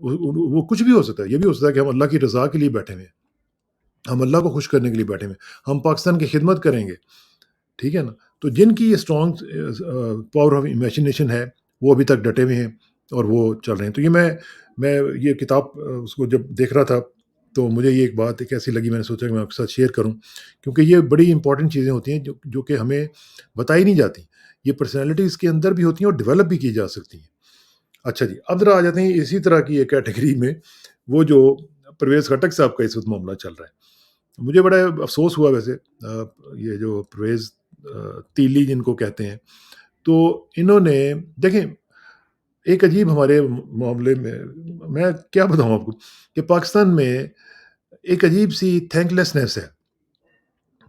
وہ کچھ بھی ہو سکتا ہے، یہ بھی ہو سکتا ہے کہ ہم اللہ کی رضا کے لیے بیٹھے ہوئے ہیں، ہم اللہ کو خوش کرنے کے لیے بیٹھے ہوئے ہیں، ہم پاکستان کی خدمت کریں گے، ٹھیک ہے نا؟ تو جن کی یہ اسٹرانگ پاور آف امیجنیشن ہے، وہ ابھی تک ڈٹے ہوئے ہیں اور وہ چل رہے ہیں۔ تو یہ میں یہ کتاب اس کو جب دیکھ رہا تھا، تو مجھے یہ ایک بات ایک ایسی لگی، میں نے سوچا کہ میں آپ کے ساتھ شیئر کروں، کیونکہ یہ بڑی امپورٹنٹ چیزیں ہوتی ہیں جو کہ ہمیں بتائی نہیں جاتی۔ یہ پرسنالٹیز کے اندر بھی ہوتی ہیں اور ڈیولپ بھی کی جا سکتی ہیں۔ اچھا جی، اب ذرا آ جاتے ہیں اسی طرح کی ایک کیٹیگری میں، وہ جو پرویز خٹک صاحب کا اس وقت معاملہ چل رہا ہے۔ مجھے بڑا افسوس ہوا ویسے، یہ جو پرویز تیلی جن کو کہتے ہیں، تو انہوں نے دیکھیں ایک عجیب ہمارے معاملے میں کیا بتاؤں آپ کو، کہ پاکستان میں ایک عجیب سی تھینک لیسنیس ہے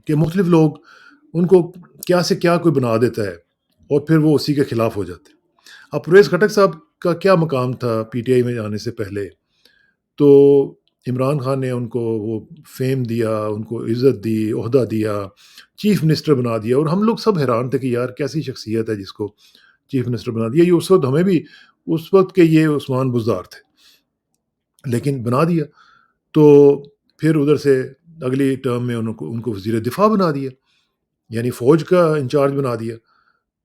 کہ مختلف لوگ ان کو کیا سے کیا کوئی بنا دیتا ہے اور پھر وہ اسی کے خلاف ہو جاتے ہیں۔ اب پرویز خٹک صاحب کا کیا مقام تھا پی ٹی آئی میں جانے سے پہلے؟ تو عمران خان نے ان کو وہ فیم دیا، ان کو عزت دی، عہدہ دیا، چیف منسٹر بنا دیا، اور ہم لوگ سب حیران تھے کہ یار کیسی شخصیت ہے جس کو چیف منسٹر بنا دیا۔ یہ اس وقت ہمیں بھی، اس وقت کے یہ عثمان بزدار تھے، لیکن بنا دیا۔ تو پھر ادھر سے اگلی ٹرم میں ان کو وزیر دفاع بنا دیا، یعنی فوج کا انچارج بنا دیا۔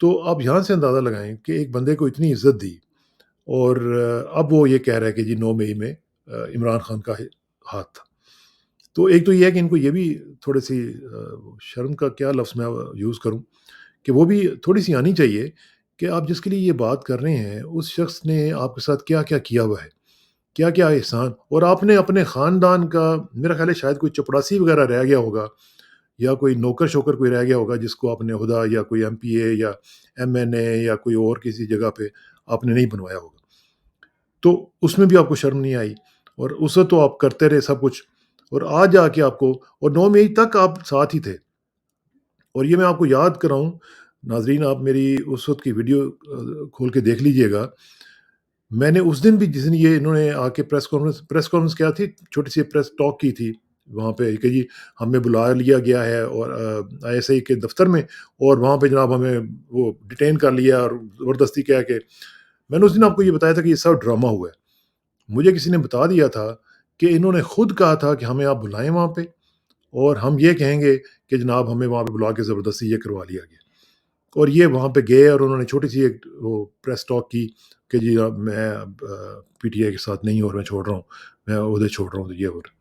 تو آپ یہاں سے اندازہ لگائیں کہ ایک بندے کو اتنی عزت دی، اور اب وہ یہ کہہ رہا ہے کہ جی 9 مئی میں عمران خان کا ہاتھ تھا۔ تو ایک تو یہ ہے کہ ان کو یہ بھی تھوڑی سی شرم کا کیا لفظ میں یوز کروں، کہ وہ بھی تھوڑی سی آنی چاہیے کہ آپ جس کے لیے یہ بات کر رہے ہیں اس شخص نے آپ کے ساتھ کیا کیا کیا ہوا ہے، کیا کیا احسان، اور آپ نے اپنے خاندان کا، میرا خیال ہے شاید کوئی چپڑاسی وغیرہ رہ گیا ہوگا، یا کوئی نوکر شوکر کوئی رہ گیا ہوگا جس کو آپ نے عہدہ، یا کوئی ایم پی اے یا ایم این اے یا کوئی اور کسی جگہ پہ آپ نے نہیں بنوایا ہوگا، تو اس میں بھی آپ کو شرم نہیں آئی، اور اس وقت تو آپ کرتے رہے سب کچھ، اور آج جا کے آپ کو، اور 9 مئی تک آپ ساتھ ہی تھے۔ اور یہ میں آپ کو یاد کراؤں، ناظرین آپ میری اس وقت کی ویڈیو کھول کے دیکھ لیجئے گا، میں نے اس دن بھی، جس دن یہ انہوں نے آ کے پریس کانفرنس کیا تھی، چھوٹی سی پریس ٹاک کی تھی وہاں پہ کہ جی ہمیں بلا لیا گیا ہے اور آئی ایس آئی کے دفتر میں، اور وہاں پہ جناب ہمیں وہ ڈیٹین کر لیا اور زبردستی کہہ کے، میں نے اس دن آپ کو یہ بتایا تھا کہ یہ سب ڈرامہ ہوا ہے۔ مجھے کسی نے بتا دیا تھا کہ انہوں نے خود کہا تھا کہ ہمیں آپ بلائیں وہاں پہ، اور ہم یہ کہیں گے کہ جناب ہمیں وہاں پہ بلا کے زبردستی یہ کروا لیا گیا، اور یہ وہاں پہ گئے اور انہوں نے چھوٹی سی ایک وہ پریس ٹاک کی کہ جی اب میں پی ٹی آئی کے ساتھ نہیں، اور میں چھوڑ رہا ہوں، میں عہدے چھوڑ رہا ہوں، تو یہ ہو رہا ہے۔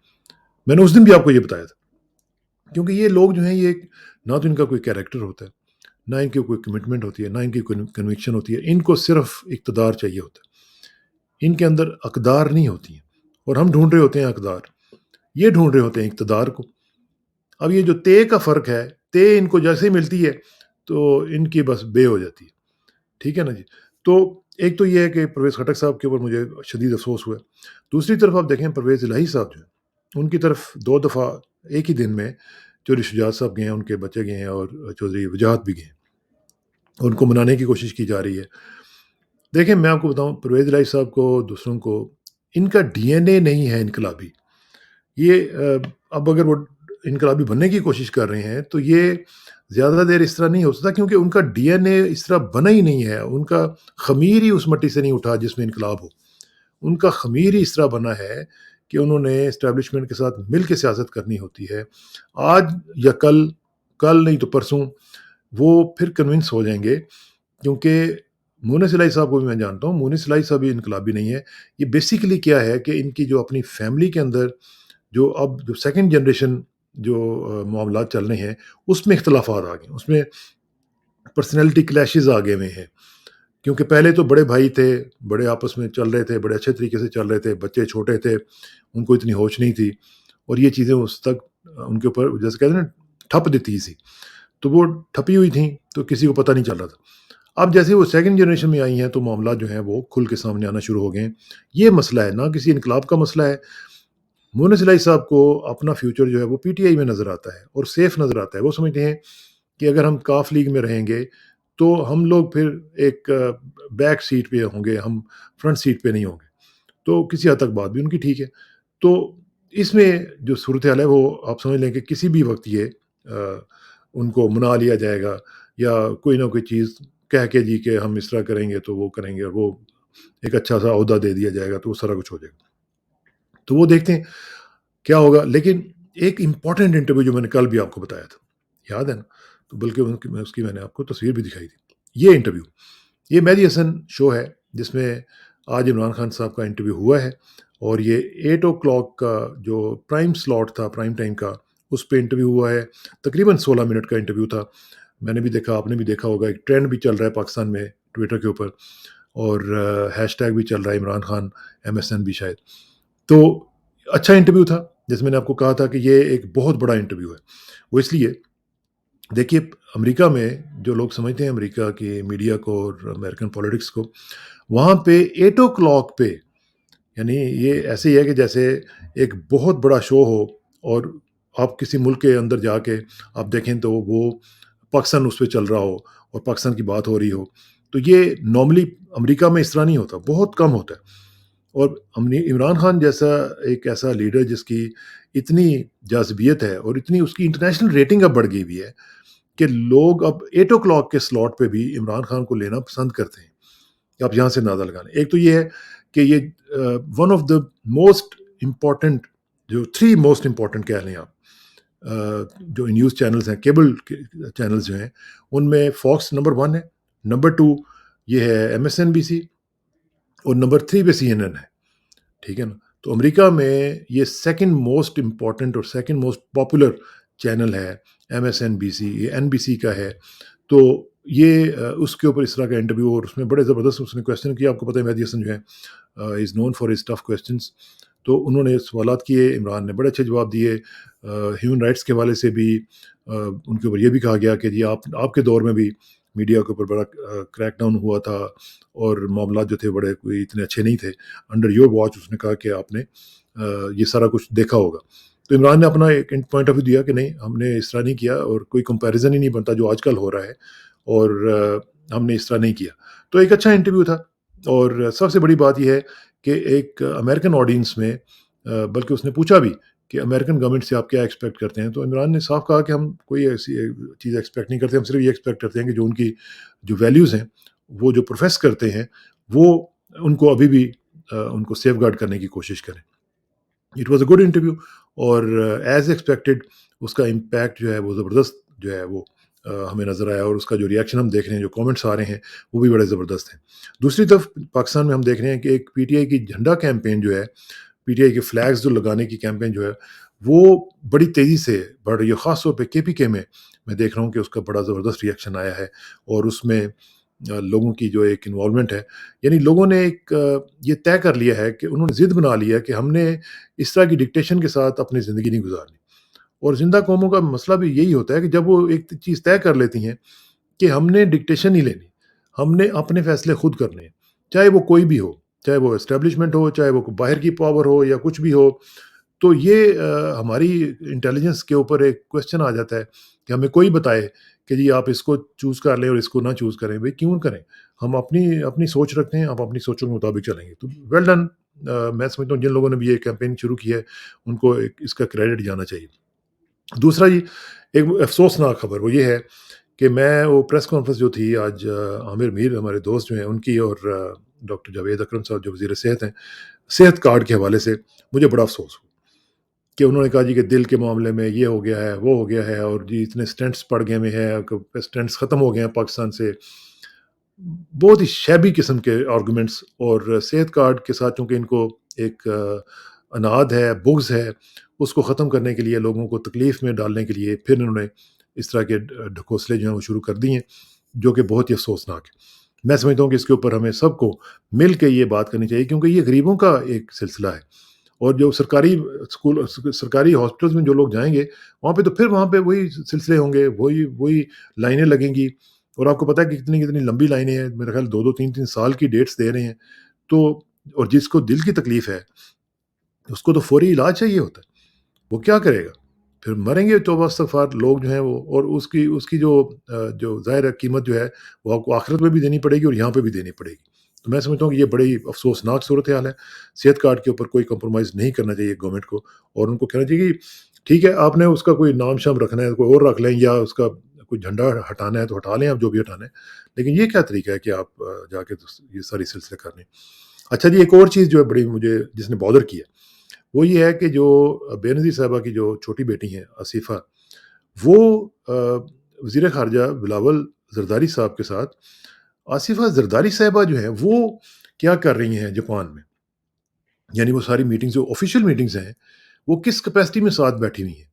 میں نے اس دن بھی آپ کو یہ بتایا تھا، کیونکہ یہ لوگ جو ہیں، یہ نہ تو ان کا کوئی کیریکٹر ہوتا ہے، نہ ان کی کوئی کمٹمنٹ ہوتی ہے، نہ ان کی کوئی کنوکشن ہوتی ہے، ان کو صرف اقتدار چاہیے ہوتا ہے، ان کے اندر اقدار نہیں ہوتی ہیں، اور ہم ڈھونڈ رہے ہوتے ہیں اقدار، یہ ڈھونڈ رہے ہوتے ہیں اقتدار کو۔ اب یہ جو تے کا فرق ہے، تے ان کو جیسے ہی ملتی ہے تو ان کی بس بے ہو جاتی ہے، ٹھیک ہے نا جی۔ تو ایک تو یہ ہے کہ پرویز خٹک صاحب کے اوپر مجھے شدید افسوس ہوا ہے۔ دوسری طرف آپ دیکھیں پرویز الہی صاحب جو ہیں، ان کی طرف 2 دفعہ ایک ہی دن میں چودھری شجاعت صاحب گئے ہیں، ان کے بچے گئے ہیں، اور چودھری وجاہت بھی گئے ہیں، ان کو منانے کی کوشش کی جا رہی ہے۔ دیکھیں میں آپ کو بتاؤں، پرویز الہی صاحب کو، دوسروں کو، ان کا ڈی این اے نہیں ہے انقلابی۔ یہ اب اگر وہ انقلابی بننے کی کوشش کر رہے ہیں تو یہ زیادہ دیر اس طرح نہیں ہو سکتا، کیونکہ ان کا ڈی این اے اس طرح بنا ہی نہیں ہے، ان کا خمیر ہی اس مٹی سے نہیں اٹھا جس میں انقلاب ہو۔ ان کا خمیر ہی اس طرح بنا ہے کہ انہوں نے اسٹیبلشمنٹ کے ساتھ مل کے سیاست کرنی ہوتی ہے۔ آج یا کل، کل نہیں تو پرسوں وہ پھر کنونس ہو جائیں گے، کیونکہ مونس الہی صاحب کو بھی میں جانتا ہوں، مونس الہی صاحب بھی انقلابی نہیں ہے۔ یہ بیسیکلی کیا ہے کہ ان کی جو اپنی فیملی کے اندر جو اب جو سیکنڈ جنریشن جو معاملات چل رہے ہیں، اس میں اختلافات آ گئے ہیں، اس میں پرسنالٹی کلیشز آ گئے ہوئے ہیں، کیونکہ پہلے تو بڑے بھائی تھے، بڑے آپس میں چل رہے تھے، بڑے اچھے طریقے سے چل رہے تھے، بچے چھوٹے تھے، ان کو اتنی ہوش نہیں تھی، اور یہ چیزیں اس تک ان کے اوپر جیسے کہتے ہیں نا ٹھپ دیتی سی، تو وہ ٹھپی ہوئی تھیں تو کسی کو پتہ نہیں چل رہا تھا۔ اب جیسے وہ سیکنڈ جنریشن میں آئی ہیں تو معاملات جو ہیں وہ کھل کے سامنے آنا شروع ہو گئے ہیں۔ یہ مسئلہ ہے، نہ کسی انقلاب کا مسئلہ ہے۔ مونس الہی صاحب کو اپنا فیوچر جو ہے وہ پی ٹی آئی میں نظر آتا ہے اور سیف نظر آتا ہے۔ وہ سمجھتے ہیں کہ اگر ہم کاف لیگ میں رہیں گے تو ہم لوگ پھر ایک بیک سیٹ پہ ہوں گے، ہم فرنٹ سیٹ پہ نہیں ہوں گے۔ تو کسی حد تک بات بھی ان کی ٹھیک ہے۔ تو اس میں جو صورتحال ہے وہ آپ سمجھ لیں کہ کسی بھی وقت یہ ان کو منا لیا جائے گا، یا کوئی نہ کوئی چیز کہہ کے جی کہ ہم اس طرح کریں گے تو وہ کریں گے، اور وہ ایک اچھا-سا عہدہ دے دیا جائے گا تو وہ سارا کچھ ہو جائے گا۔ تو وہ دیکھتے ہیں کیا ہوگا، لیکن ایک امپورٹنٹ انٹرویو جو میں نے کل بھی آپ کو بتایا تھا، یاد ہے نا؟ تو بلکہ میں نے آپ کو تصویر بھی دکھائی تھی۔ یہ انٹرویو، یہ مہدی حسن شو ہے جس میں آج عمران خان صاحب کا انٹرویو ہوا ہے، اور یہ 8 کا جو پرائم سلاٹ تھا، پرائم ٹائم کا، اس پہ انٹرویو ہوا ہے۔ تقریباً 16 منٹ کا انٹرویو تھا۔ میں نے بھی دیکھا، آپ نے بھی دیکھا ہوگا، ایک ٹرینڈ بھی چل رہا ہے پاکستان میں ٹویٹر کے اوپر، اور ہیش ٹیگ بھی چل رہا ہے عمران خان MSN بھی شاید۔ تو اچھا انٹرویو تھا، جس میں نے آپ کو کہا تھا کہ یہ ایک بہت بڑا انٹرویو ہے۔ وہ اس لیے، دیکھیے، امریکہ میں جو لوگ سمجھتے ہیں امریکہ کی میڈیا کو اور امریکن پولیٹکس کو، وہاں پہ 8 پہ، یعنی یہ ایسے ہی ہے کہ جیسے ایک بہت بڑا شو ہو، اور آپ کسی ملک کے اندر جا کے آپ دیکھیں تو وہ پاکستان اس پہ چل رہا ہو اور پاکستان کی بات ہو رہی ہو، تو یہ نارملی امریکہ میں اس طرح نہیں ہوتا، بہت کم ہوتا ہے۔ اور عمران خان جیسا ایک ایسا لیڈر جس کی اتنی جاذبیت ہے اور اتنی اس کی انٹرنیشنل ریٹنگ اب بڑھ گئی ہوئی ہے کہ لوگ اب 8 کے سلاٹ پہ بھی عمران خان کو لینا پسند کرتے ہیں۔ آپ یہاں سے اندازہ لگا لیں۔ ایک تو یہ ہے کہ یہ one of the most important, جو 3 موسٹ امپورٹنٹ کہہ لیں آپ، جو نیوز چینلز ہیں، کیبل چینلز جو ہیں، ان میں فاکس نمبر 1 ہے، نمبر 2 یہ ہے MSNBC، اور نمبر 3 پہ CNN ہے، ٹھیک ہے نا؟ تو امریکہ میں یہ سیکنڈ موسٹ امپورٹنٹ اور سیکنڈ موسٹ پاپولر چینل ہے MSNBC، یہ NBC کا ہے۔ تو یہ اس کے اوپر اس طرح کا انٹرویو، اور اس میں بڑے زبردست اس نے کویسچن کیا۔ آپ کو پتہ ہے مہدی حسن جو ہے is known for his tough questions, تو انہوں نے سوالات کیے، عمران نے بڑے اچھے جواب دیے۔ ہیومن رائٹس کے حوالے سے بھی ان کے اوپر یہ بھی کہا گیا کہ جی آپ کے دور میں بھی میڈیا کے اوپر بڑا کریک ڈاؤن ہوا تھا، اور معاملات جو تھے بڑے کوئی اتنے اچھے نہیں تھے انڈر یور واچ۔ اس نے کہا کہ آپ نے یہ سارا کچھ دیکھا ہوگا۔ تو عمران نے اپنا ایک پوائنٹ آف ویو دیا کہ نہیں، ہم نے اس طرح نہیں کیا، اور کوئی کمپیریزن ہی نہیں بنتا جو آج کل ہو رہا ہے، اور ہم نے اس طرح نہیں کیا۔ تو ایک اچھا انٹرویو تھا، اور سب سے بڑی بات یہ ہے کہ ایک امریکن آڈینس میں، بلکہ اس نے پوچھا بھی کہ امریکن گورنمنٹ سے آپ کیا ایکسپیکٹ کرتے ہیں، تو عمران نے صاف کہا کہ ہم کوئی ایسی چیز ایکسپیکٹ نہیں کرتے، ہم صرف یہ ایکسپیکٹ کرتے ہیں کہ جو ان کی جو ویلیوز ہیں، وہ جو پروفیس کرتے ہیں، وہ ان کو ابھی بھی ان کو سیف گارڈ کرنے کی کوشش کریں۔ It was a good interview, اور ایز ایکسپیکٹڈ اس کا امپیکٹ جو ہے وہ زبردست جو ہے وہ ہمیں نظر آیا، اور اس کا جو ریئیکشن ہم دیکھ رہے ہیں، جو کامنٹس آ رہے ہیں، وہ بھی بڑے زبردست ہیں۔ دوسری طرف پاکستان میں ہم دیکھ رہے ہیں کہ ایک PTI کی جھنڈا کیمپین جو ہے، PTI کے فلیگز جو لگانے کی کیمپین جو ہے، وہ بڑی تیزی سے بڑھ رہی ہے۔ خاص طور پہ KPK میں دیکھ رہا ہوں کہ اس کا بڑا زبردست ریئیکشن آیا ہے، اور اس میں لوگوں کی جو ایک انوالومنٹ ہے، یعنی لوگوں نے ایک یہ طے کر لیا ہے کہ انہوں نے ضد بنا لیا ہے کہ ہم نے اس طرح کی ڈکٹیشن کے ساتھ اپنی زندگی نہیں گزارنی۔ اور زندہ قوموں کا مسئلہ بھی یہی ہوتا ہے کہ جب وہ ایک چیز طے کر لیتی ہیں کہ ہم نے ڈکٹیشن نہیں لینی، ہم نے اپنے فیصلے خود کرنے ہیں، چاہے وہ کوئی بھی ہو، چاہے وہ اسٹیبلشمنٹ ہو، چاہے وہ باہر کی پاور ہو، یا کچھ بھی ہو، تو یہ ہماری انٹیلیجنس کے اوپر ایک کویسچن آ جاتا ہے کہ ہمیں کوئی بتائے کہ جی آپ اس کو چوز کر لیں اور اس کو نہ چوز کریں۔ بھئی کیوں کریں؟ ہم اپنی سوچ رکھتے ہیں، ہم اپنی سوچوں کے مطابق چلیں گے۔ تو ویل ڈن، میں سمجھتا ہوں جن لوگوں نے بھی یہ کیمپین شروع کی ہے، ان کو اس کا کریڈٹ جانا چاہیے۔ دوسرا جی، ایک افسوسناک خبر وہ یہ ہے کہ میں وہ پریس کانفرنس جو تھی آج، عامر میر ہمارے دوست جو ہیں ان کی، اور ڈاکٹر جاوید اکرم صاحب جو وزیر صحت ہیں، صحت کارڈ کے حوالے سے مجھے بڑا افسوس ہوا کہ انہوں نے کہا جی کہ دل کے معاملے میں یہ ہو گیا ہے، وہ ہو گیا ہے، اور جی اتنے سٹینٹس پڑ گئے میں ہیں، سٹینٹس ختم ہو گئے ہیں پاکستان سے۔ بہت ہی شیبی قسم کے آرگومنٹس، اور صحت کارڈ کے ساتھ چونکہ ان کو ایک اناد ہے، بغض ہے، اس کو ختم کرنے کے لیے، لوگوں کو تکلیف میں ڈالنے کے لیے پھر انہوں نے اس طرح کے ڈھکوسلے جو ہیں وہ شروع کر دی ہیں، جو کہ بہت ہی افسوسناک ہے۔ میں سمجھتا ہوں کہ اس کے اوپر ہمیں سب کو مل کے یہ بات کرنی چاہیے، کیونکہ یہ غریبوں کا ایک سلسلہ ہے، اور جو سرکاری اسکول، سرکاری ہاسپٹلس میں جو لوگ جائیں گے، وہاں پہ وہی سلسلے ہوں گے، وہی لائنیں لگیں گی، اور آپ کو پتہ ہے کہ کتنی لمبی لائنیں ہیں، میرے خیال 2 3 سال کی ڈیٹس دے رہے ہیں۔ تو اور جس کو دل کی تکلیف ہے اس کو تو فوری علاج چاہیے ہوتا ہے، وہ کیا کرے گا؟ پھر مریں گے توبہ استغفار لوگ جو ہیں وہ، اور اس کی جو ظاہر ہے قیمت جو ہے وہ آپ کو آخرت میں بھی دینی پڑے گی اور یہاں پہ بھی دینی پڑے گی۔ تو میں سمجھتا ہوں کہ یہ بڑی افسوسناک صورتحال ہے۔ صحت کارڈ کے اوپر کوئی کمپرومائز نہیں کرنا چاہیے گورنمنٹ کو، اور ان کو کہنا چاہیے کہ ٹھیک ہے، آپ نے اس کا کوئی نام شام رکھنا ہے کوئی اور رکھ لیں، یا اس کا کوئی جھنڈا ہٹانا ہے تو ہٹا لیں آپ جو بھی ہٹانا ہے، لیکن یہ کیا طریقہ ہے کہ آپ جا کے یہ ساری سلسلے کر رہے ہیں۔ اچھا جی، ایک اور چیز جو ہے بڑی مجھے جس نے بادر کیا، وہ یہ ہے کہ جو بے نظیر صاحبہ کی جو چھوٹی بیٹی ہیں آصفہ، وہ وزیر خارجہ بلاول زرداری صاحب کے ساتھ آصفہ زرداری صاحبہ جو ہیں وہ کیا کر رہی ہیں جاپان میں، یعنی وہ ساری میٹنگز جو آفیشیل میٹنگز ہیں وہ کس کیپیسٹی میں ساتھ بیٹھی ہوئی ہیں،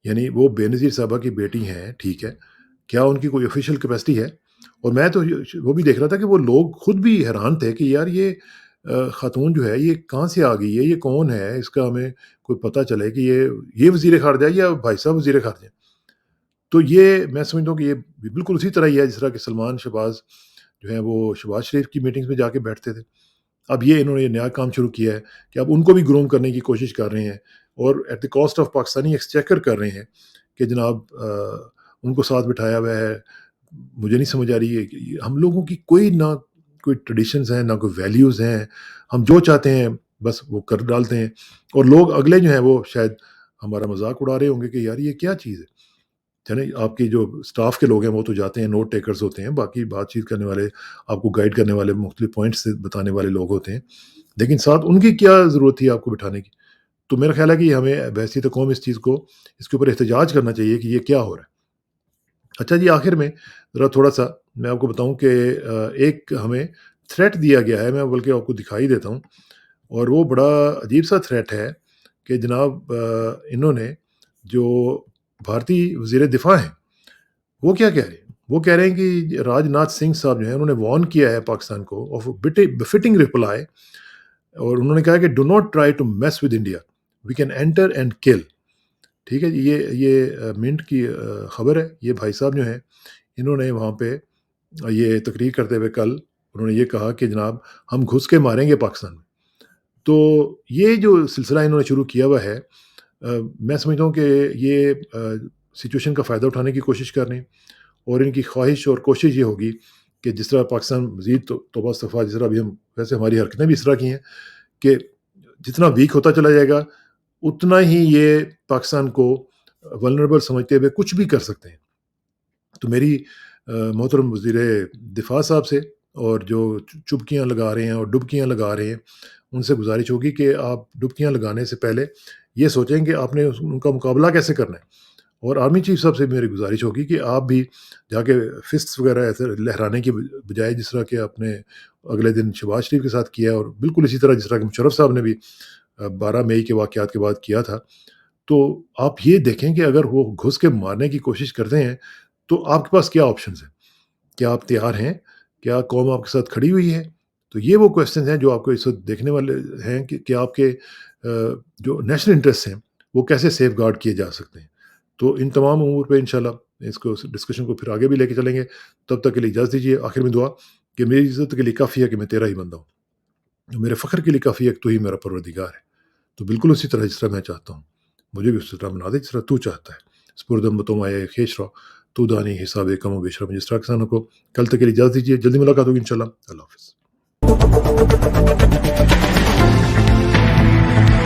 یعنی وہ بے نظیر صاحبہ کی بیٹی ہیں، ٹھیک ہے، کیا ان کی کوئی آفیشیل کیپیسٹی ہے؟ اور میں تو وہ بھی دیکھ رہا تھا کہ وہ لوگ خود بھی حیران تھے کہ یار یہ خاتون جو ہے یہ کہاں سے آ گئی ہے، یہ کون ہے، اس کا ہمیں کوئی پتہ چلے کہ یہ وزیر خارجہ ہے یا بھائی صاحب وزیر خارجہ ہیں۔ تو یہ میں سمجھتا ہوں کہ یہ بالکل اسی طرح ہی ہے جس طرح کہ سلمان شہباز جو ہیں وہ شہباز شریف کی میٹنگز میں جا کے بیٹھتے تھے۔ اب یہ انہوں نے نیا کام شروع کیا ہے کہ اب ان کو بھی گروم کرنے کی کوشش کر رہے ہیں اور at the cost of Pakistani exchequer کر رہے ہیں کہ جناب ان کو ساتھ بٹھایا ہوا ہے۔ مجھے نہیں سمجھ آ رہی ہے کہ ہم لوگوں کی نہ کوئی ٹریڈیشنز ہیں، نہ کوئی ویلیوز ہیں، ہم جو چاہتے ہیں بس وہ کر ڈالتے ہیں، اور لوگ اگلے جو ہیں وہ شاید ہمارا مذاق اڑا رہے ہوں گے کہ یار یہ کیا چیز ہے۔ یعنی آپ کی جو اسٹاف کے لوگ ہیں وہ تو جاتے ہیں، نوٹ ٹیکرز ہوتے ہیں، باقی بات چیت کرنے والے، آپ کو گائیڈ کرنے والے، مختلف پوائنٹس بتانے والے لوگ ہوتے ہیں، لیکن ساتھ ان کی کیا ضرورت تھی آپ کو بٹھانے کی؟ تو میرا خیال ہے کہ ہمیں بحیثیت قوم اس کے اوپر احتجاج کرنا چاہیے کہ یہ کیا ہو رہا ہے۔ اچھا جی، آخر میں ذرا تھوڑا سا میں آپ کو بتاؤں کہ ایک ہمیں تھریٹ دیا گیا ہے، میں بلکہ آپ کو دکھائی دیتا ہوں، اور وہ بڑا عجیب سا تھریٹ ہے کہ جناب انہوں نے جو بھارتی وزیر دفاع ہیں وہ کیا کہہ رہے ہیں؟ وہ کہہ رہے ہیں کہ راج ناتھ سنگھ صاحب جو ہیں انہوں نے وارن کیا ہے پاکستان کو آف بفٹنگ ریپلائی، اور انہوں نے کہا کہ do not try to mess with India, we can enter and kill. ٹھیک ہے جی، یہ منٹ کی خبر ہے۔ یہ بھائی صاحب جو ہیں انہوں نے وہاں پہ یہ تقریر کرتے ہوئے کل انہوں نے یہ کہا کہ جناب ہم گھس کے ماریں گے پاکستان میں۔ تو یہ جو سلسلہ انہوں نے شروع کیا ہوا ہے، میں سمجھتا ہوں کہ یہ سچویشن کا فائدہ اٹھانے کی کوشش کر رہے ہیں، اور ان کی خواہش اور کوشش یہ ہوگی کہ جس طرح پاکستان مزید توبہ استغفار، جس طرح بھی ویسے ہماری حرکتیں بھی اس طرح کی ہیں کہ جتنا ویک ہوتا چلا جائے گا اتنا ہی یہ پاکستان کو ولنریبل سمجھتے ہوئے کچھ بھی کر سکتے ہیں۔ تو میری محترم وزیر دفاع صاحب سے، اور جو چبکیاں لگا رہے ہیں اور ڈبکیاں لگا رہے ہیں، ان سے گزارش ہوگی کہ آپ ڈبکیاں لگانے سے پہلے یہ سوچیں کہ آپ نے ان کا مقابلہ کیسے کرنا ہے، اور آرمی چیف صاحب سے میری گزارش ہوگی کہ آپ بھی جا کے فسٹس وغیرہ ایسے لہرانے کی بجائے جس طرح کہ آپ نے اگلے دن شہباز شریف کے ساتھ کیا ہے، اور بالکل اسی طرح جس طرح کہ مشرف صاحب نے بھی 12 مئی کے واقعات کے بعد کیا تھا، تو آپ یہ دیکھیں کہ اگر وہ گھس کے مارنے کی کوشش کرتے ہیں تو آپ کے پاس کیا آپشنز ہیں؟ کیا آپ تیار ہیں؟ کیا قوم آپ کے ساتھ کھڑی ہوئی ہے؟ تو یہ وہ کویسچنز ہیں جو آپ کو اس وقت دیکھنے والے ہیں کہ آپ کے جو نیشنل انٹرسٹ ہیں وہ کیسے سیف گارڈ کیے جا سکتے ہیں۔ تو ان تمام امور پہ انشاءاللہ اس کو ڈسکشن کو پھر آگے بھی لے کے چلیں گے۔ تب تک کے لیے اجازت دیجیے، آخر میں دعا کہ میری عزت کے لیے کافی ہے کہ میں تیرا ہی بندہ ہوں، میرے فخر کے لیے کافی ہے کہ تو ہی میرا پروردگار ہے۔ تو بالکل اسی طرح جس طرح میں چاہتا ہوں مجھے بھی اسی طرح بنا دے جس طرح تو چاہتا ہے۔ سپردم بتوں آئے خیش رہو، تو دانی حساب کم و بیش رہو۔ جس طرح کسانوں کو کل تک کے لیے اجازت دیجیے، جلدی ملاقات ہوگی انشاءاللہ۔ اللہ حافظ۔